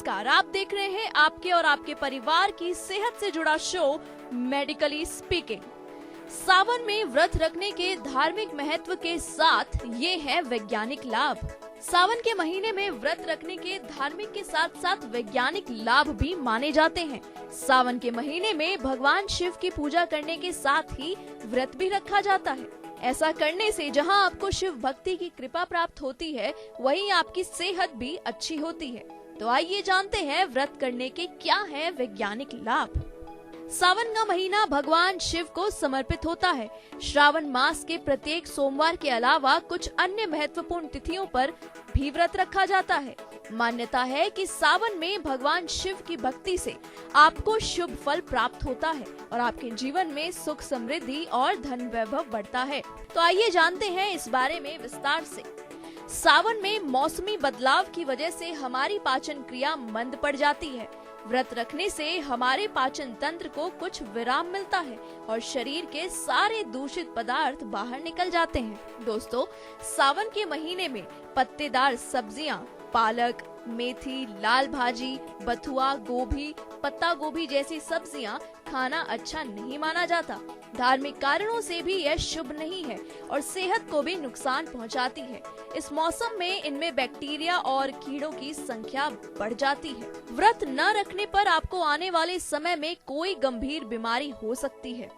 नमस्कार, आप देख रहे हैं आपके और आपके परिवार की सेहत से जुड़ा शो मेडिकली स्पीकिंग। सावन में व्रत रखने के धार्मिक महत्व के साथ ये है वैज्ञानिक लाभ। सावन के महीने में व्रत रखने के धार्मिक के साथ साथ वैज्ञानिक लाभ भी माने जाते हैं। सावन के महीने में भगवान शिव की पूजा करने के साथ ही व्रत भी रखा जाता है। ऐसा करने से जहां आपको शिव भक्ति की कृपा प्राप्त होती है, वहीं आपकी सेहत भी अच्छी होती है। तो आइए जानते हैं व्रत करने के क्या है वैज्ञानिक लाभ। सावन का महीना भगवान शिव को समर्पित होता है। श्रावण मास के प्रत्येक सोमवार के अलावा कुछ अन्य महत्वपूर्ण तिथियों पर भी व्रत रखा जाता है। मान्यता है कि सावन में भगवान शिव की भक्ति से आपको शुभ फल प्राप्त होता है और आपके जीवन में सुख समृद्धि और धन वैभव बढ़ता है। तो आइए जानते हैं इस बारे में विस्तार से। सावन में मौसमी बदलाव की वजह से हमारी पाचन क्रिया मंद पड़ जाती है। व्रत रखने से हमारे पाचन तंत्र को कुछ विराम मिलता है और शरीर के सारे दूषित पदार्थ बाहर निकल जाते हैं। दोस्तों, सावन के महीने में पत्तेदार सब्जियां, पालक, मेथी, लाल भाजी, बथुआ, गोभी, पत्ता गोभी जैसी सब्जियां खाना अच्छा नहीं माना जाता। धार्मिक कारणों से भी यह शुभ नहीं है और सेहत को भी नुकसान पहुंचाती है। इस मौसम में इनमें बैक्टीरिया और कीड़ों की संख्या बढ़ जाती है। व्रत न रखने पर आपको आने वाले समय में कोई गंभीर बीमारी हो सकती है।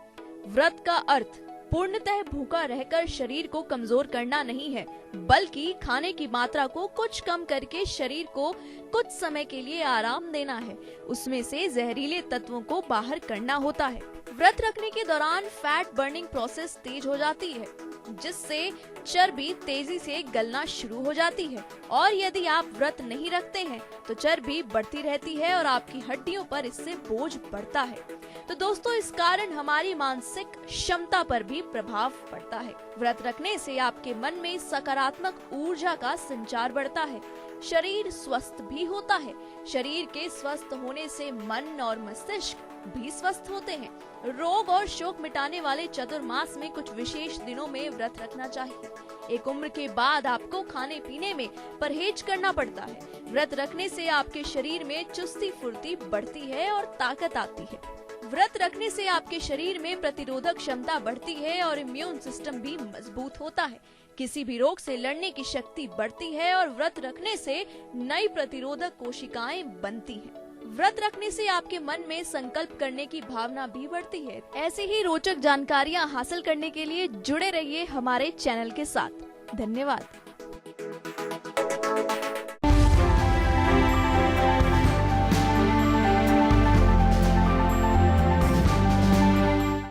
व्रत का अर्थ पूर्णतः भूखा रहकर शरीर को कमजोर करना नहीं है, बल्कि खाने की मात्रा को कुछ कम करके शरीर को कुछ समय के लिए आराम देना है। उसमें से जहरीले तत्वों को बाहर करना होता है। व्रत रखने के दौरान फैट बर्निंग प्रोसेस तेज हो जाती है, जिससे चर्बी तेजी से गलना शुरू हो जाती है और यदि आप व्रत नहीं रखते हैं तो चर्बी बढ़ती रहती है और आपकी हड्डियों पर इससे बोझ बढ़ता है। तो दोस्तों, इस कारण हमारी मानसिक क्षमता पर भी प्रभाव पड़ता है। व्रत रखने से आपके मन में सकारात्मक ऊर्जा का संचार बढ़ता है, शरीर स्वस्थ भी होता है। शरीर के स्वस्थ होने से मन और मस्तिष्क भी स्वस्थ होते हैं। रोग और शोक मिटाने वाले चतुर्मास में कुछ विशेष दिनों में व्रत रखना चाहिए। एक उम्र के बाद आपको खाने पीने में परहेज करना पड़ता है। व्रत रखने से आपके शरीर में चुस्ती फुर्ती बढ़ती है और ताकत आती है। व्रत रखने से आपके शरीर में प्रतिरोधक क्षमता बढ़ती है और इम्यून सिस्टम भी मजबूत होता है। किसी भी रोग से लड़ने की शक्ति बढ़ती है और व्रत रखने से नई प्रतिरोधक कोशिकाएं बनती हैं। व्रत रखने से आपके मन में संकल्प करने की भावना भी बढ़ती है। ऐसी ही रोचक जानकारियां हासिल करने के लिए जुड़े रहिए हमारे चैनल के साथ। धन्यवाद।